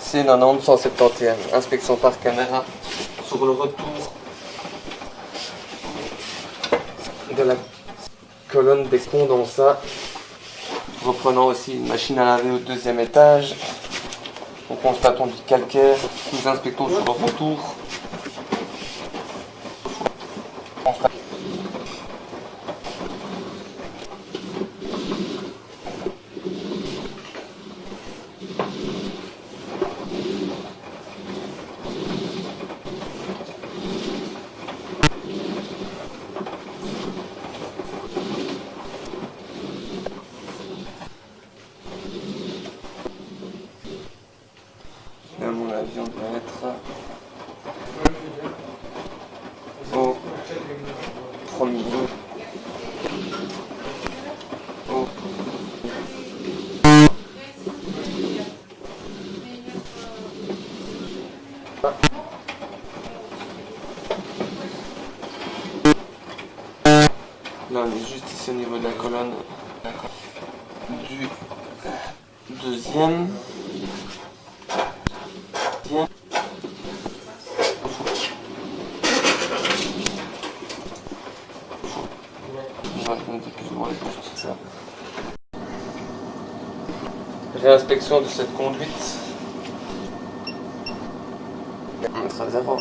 C90 171, inspection par caméra sur le retour de la colonne des condensats. Reprenant aussi une machine à laver au deuxième étage. Nous constatons du calcaire, nous inspectons sur le retour. À mon avis, on doit être au premier. Là, on est juste ici au niveau de la colonne du deuxième. Réinspection de cette conduite. On sera d'abord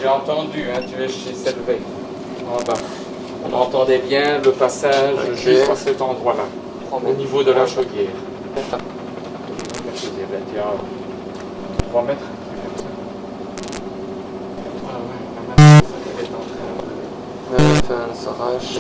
J'ai entendu, hein, tu es chez Selvé, en bas. On entendait bien le passage juste à cet endroit-là, au niveau de la chaudière. La chaudière, là, tu as 3 mètres. Ah ouais, la main, ça est en train de... ça s'arrache.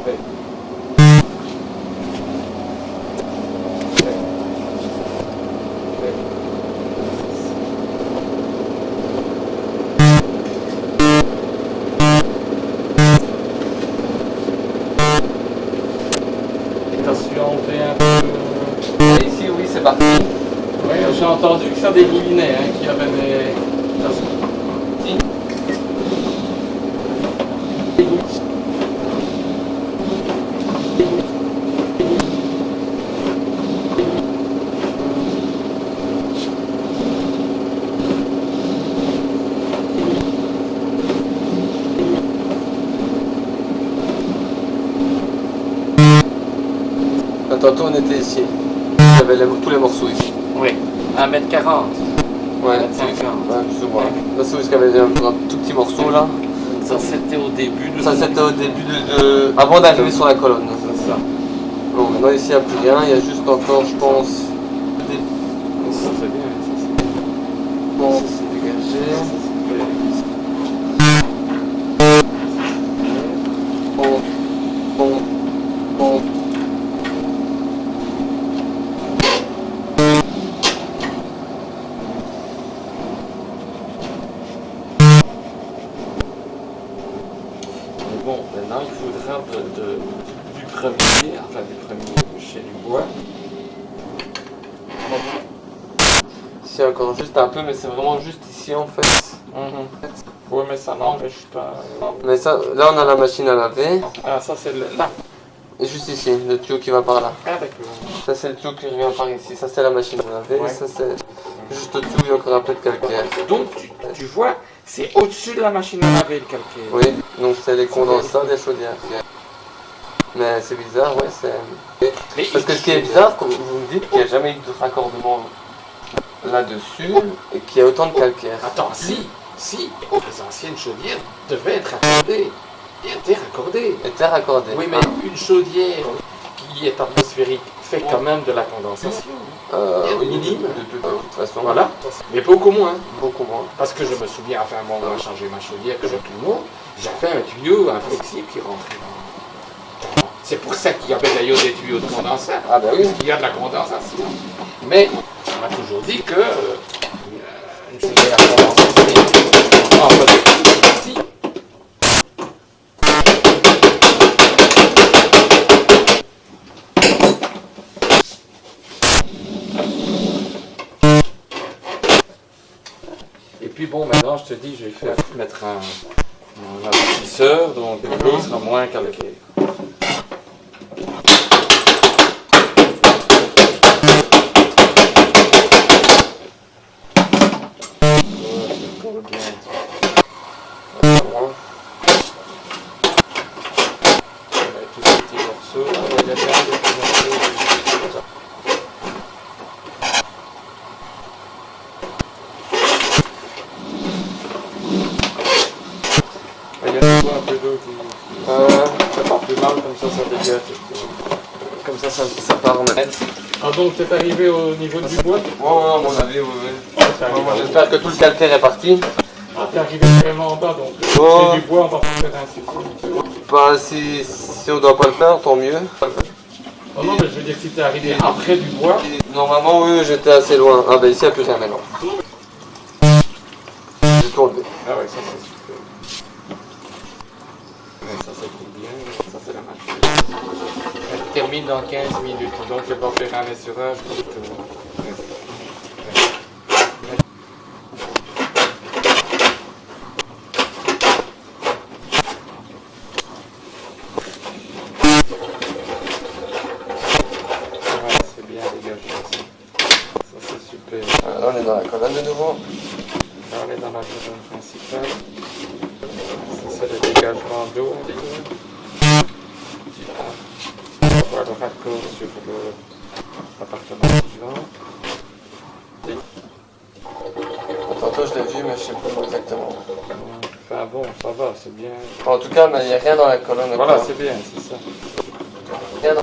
Ouais. Ici, oui, c'est parti. Oui, j'ai entendu que ça dégoulinait, hein, qu'il y avait des... Tantôt, on était ici. Il y avait tous les morceaux ici. Oui, 1,40 m. Ouais, 1,50 m. Ouais, plus ou moins. Là, c'est où il y avait un tout petit morceau là. Ça, c'était au début de... Ça, c'était au début avant d'arriver sur la colonne. C'est ça. Bon, maintenant, ici, il n'y a plus rien. Il y a juste encore, je pense... Ça, c'est bien. Bon, c'est dégagé. Bon. Bon, maintenant il faudra du premier, enfin du premier chez du bois. Ici encore juste un peu, mais c'est vraiment juste ici en fait. Oui, mais ça n'empêche pas. Mais ça, là on a la machine à laver. Ah, ça c'est là. juste ici, le tuyau qui va par là. Ah d'accord. Ça c'est le tuyau qui revient par ici, ça c'est la machine à laver, Ouais. ça c'est juste au-dessus où il y a encore un peu de calcaire. Donc tu vois, c'est au-dessus de la machine à laver le calcaire. Oui, donc c'est les condensats des chaudières. Mais c'est bizarre, ouais, c'est... Mais Parce que ce qui est bizarre, comme vous me dites qu'il n'y a jamais eu de raccordement là-dessus et qu'il y a autant de calcaire. Attends, si, les anciennes chaudières devaient être raccordées. Étaient raccordées. Était raccordé. Oui, mais une chaudière qui est atmosphérique fait quand même de la condensation. Minime. De toute façon. Voilà. Mais beaucoup moins. Beaucoup moins. Parce que je me souviens, enfin, moi, on a changé ma chaudière, que j'ai tout le monde, j'avais un tuyau inflexible qui rentrait dans. C'est pour ça qu'il y avait d'ailleurs des tuyaux de condensation. Ah bah oui. Parce qu'il y a de la condensation. Mais on m'a toujours dit que une chaudière à condensation, en fait, et puis bon, maintenant je te dis, je vais faire mettre un amortisseur, donc l'eau sera moins calcaire. Tous ces petits morceaux, il y a bien des petits morceaux. Il y a toujours un peu d'eau qui ça part plus mal, comme ça dégage. Comme ça part net. Ah donc c'est arrivé au niveau du bois? Ouais, à mon avis, oui. J'espère que tout le calcaire est parti. Ah, t'es arrivé vraiment en bas, donc Oh. c'est du bois, on va pas faire un souci. Bah, si on doit pas le faire, tant mieux. Oh non, mais je veux dire, si t'es arrivé après du bois, Normalement, oui, j'étais assez loin. Ah bah ici, il n'y a plus rien maintenant. J'ai tout enlevé. ah ouais, ça c'est super. Ouais, ça c'est bien, ça c'est la machine. Elle termine dans 15 minutes, donc je vais pas faire un essurage pour tout. Ouais, c'est bien dégagé ça. Ça c'est super. Là, on est dans la colonne de nouveau. Là, on est dans la colonne principale. Ça, c'est le dégagement d'eau. On va voir le raccord sur l'appartement suivant. Tantôt, je l'ai vu, mais je sais plus exactement. Enfin bon, ça va, c'est bien. En tout cas, il n'y a rien dans la colonne. Voilà, encore. c'est bien, c'est ça. Rien dans-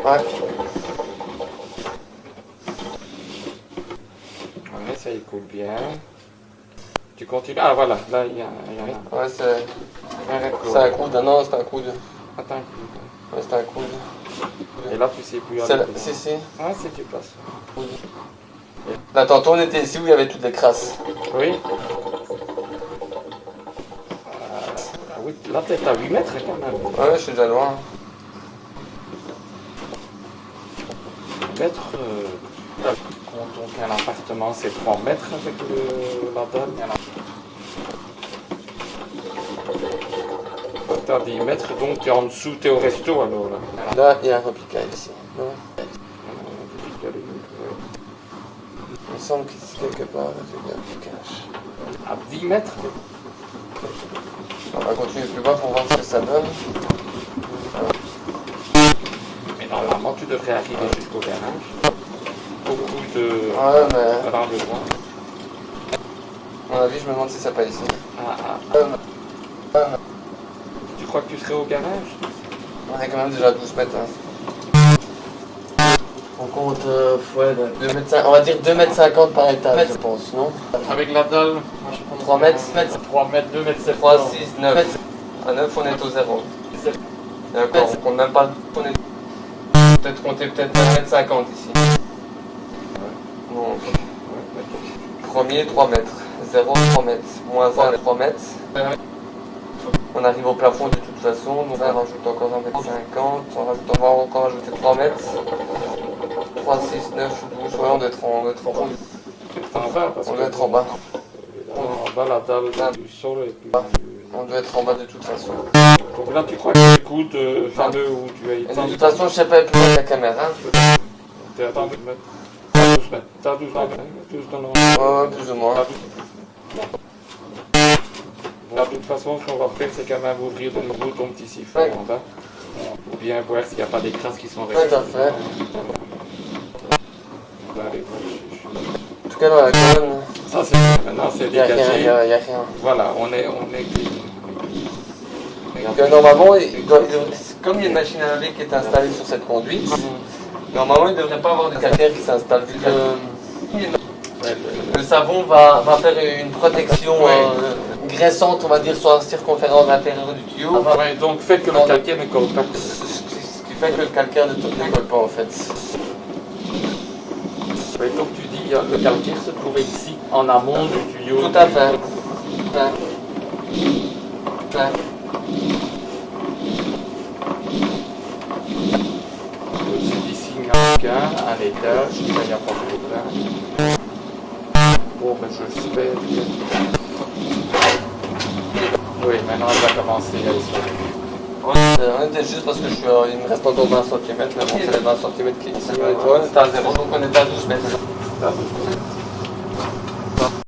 Ouais. Ouais, ça y coule bien. Tu continues. Ah voilà, là il y a rien. Ouais, c'est Un raccord. c'est un coude. Non, c'est un coude. Attends. Ouais, c'est un coude. Et là tu sais plus C'est aller. la- Si, si. Ah, si tu passes. Là, tantôt, on était ici où il y avait toutes les crasses. Oui. Ah oui, là t'es à 8 mètres quand même. Ouais, je suis déjà loin. 8 mètres. Comptons qu'un appartement c'est 3 mètres avec la dalle. T'as 10 mètres, donc t'es en dessous, t'es au resto alors là. Là, il y a un replica ici. Non. Il me semble qu'ici, quelque part, il y a un repliquage. À 10 mètres. On va continuer plus bas pour voir ce que ça donne. Mais normalement tu devrais arriver jusqu'au garage. Beaucoup de Ouais, mais rendements. à mon avis, je me demande si c'est pas ici. Tu crois que tu serais au garage? On est quand même déjà à 12 mètres. On compte, ouais, 2 mètres, on va dire 2 mètres 50 par étage, je pense, non? Avec la dalle, 3 mètres, 3 mètres, 2 mètres 3, 70. 6, 9. À 9, on est au 0. D'accord, on compte même pas. On est peut-être compter peut-être 1 mètre 50 ici. Donc, premier 3 mètres, 0 3 mètres, moins 1 3 mètres. On arrive au plafond de toute façon, donc on rajoute encore 1,50 m, on va encore rajouter 3 mètres. 3, 6, 9, 12, ouais, on doit être en haut. En bas, parce On que doit être en bas. en bas, la dalle du sol est plus... On doit être en bas de toute façon. Donc là, tu crois que l'écoute fameux où tu as Et été... de toute façon, je sais pas plus loin que la caméra. T'es à 12 mètres. À 12 mètres. T'as 12 mètres. 12 dans le... Ouais, plus ou moins. De toute façon, ce qu'on va faire, c'est quand même ouvrir de nouveau ton petit siphon en bas. Pour bien voir s'il n'y a pas des crasses qui sont restées. Tout à fait. On va aller voir. En tout cas, dans la colonne, Ça, c'est maintenant, c'est il n'y a dégagé. rien. Voilà, on est Donc, normalement, comme il y a une machine à laver qui est installée sur cette conduite, normalement, il ne devrait pas avoir de calcaire qui s'installe. Vu que le savon va faire une protection graissante, on va dire, sur la circonférence intérieure du tuyau. ouais, donc faites que le calcaire ne colle pas. Ce qui fait que le calcaire ne colle pas en fait. Ouais, donc tu dis, le calcaire se trouvait ici, en amont du tuyau. Tout à fait. C'est ici, un étage, il n'y a pas de problème. Bon, ben je espère que... Oui, maintenant elle va commencer à essuyer. On était juste parce que il me reste encore 20 cm, mais bon, c'est les 20 cm qui sont. On est à 0, donc on est à 12 mètres.